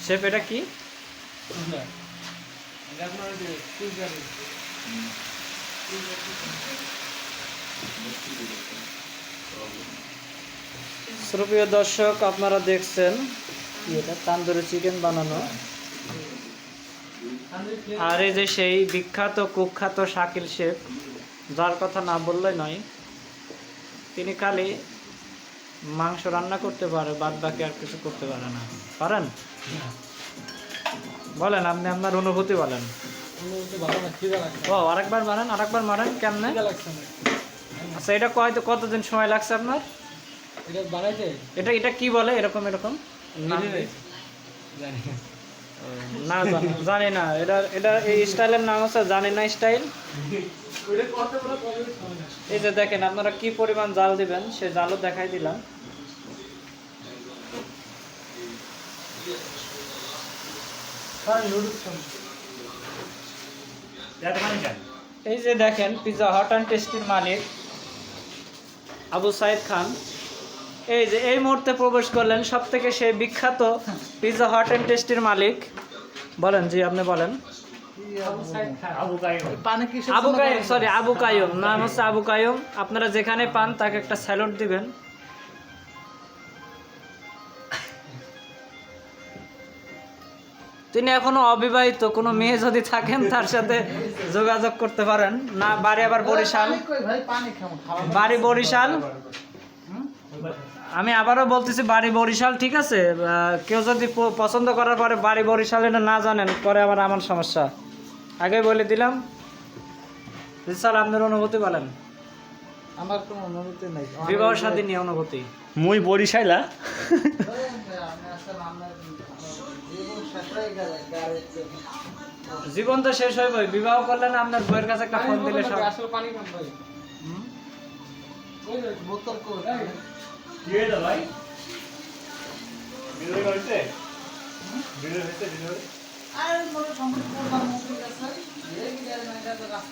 Chef এটা কি? প্রিয় দর্শক, আপনারা দেখছেন এটা তান্দুরি চিকেন বানানো। আর এই যে সেই বিখ্যাত কুখ্যাত শাকিল শেফ, যার কথা না বললেই নয়, তিনি খালি মাংস রান্না করতে পারে, বাদ বাকি আর কিছু করতে পারে না। পারেন? বলেন, আপনি আপনার অনুভূতি বলেন। ও আরেকবার মারেন কেমনে? আচ্ছা, এটা কতদিন সময় লাগছে আপনার এটা এটা কি বলে এরকম না জানি না। এটা এই স্টাইলের নাম হচ্ছে জানি না স্টাইল। এই যে দেখেন আপনারা কি পরিমাণ জাল দিবেন, সে জালও দেখাই দিলাম। এই যে দেখেন পিৎজা হট অ্যান্ড টেস্টির মালিক আবু সাইদ খান এই যে এই মুহূর্তে প্রবেশ করলেন। সব থেকে সেই বিখ্যাত পিৎজা হট অ্যান্ড টেস্টির মালিক। বলেন জি, আপনি বলেন। আবু কাইয়ুম, নাম হচ্ছে আবু কাইয়ুম। আপনারা যেখানে পান তাকে একটা স্যালুট দিবেন। তিনি এখনো অবিবাহিত, কোনো মেয়ে যদি থাকেন তার সাথে যোগাযোগ করতে পারেন। না বাড়ি আবার বরিশাল, বাড়ি বরিশাল। আমি আবারও বলতেছি বাড়ি বরিশাল, ঠিক আছে? কেউ যদি পছন্দ করার পরে বাড়ি বরিশালে না জানেন পরে আবার আমার সমস্যা, আগে বলে দিলাম। স্যার আপনার অনুভূতি বলেন। আমার কোনো অনুভূতি নাই। বিবাহ শাদী নিয়ে অনুভূতি। মুই বরিশাইলা। জীবন তো শেষ হইব, বিবাহ করলে না আপনার বউয়ের কাছে একটা ফোন দিলে সব। আসলে পানি কম ভাই। ওই বোতল কো কি হইলো ভাই? ভিডিও হইছে? ভিডিও হইছে? আর মনে সম্পূর্ণ করবার মতো আছে। এই কি আর না এটা রাস্তা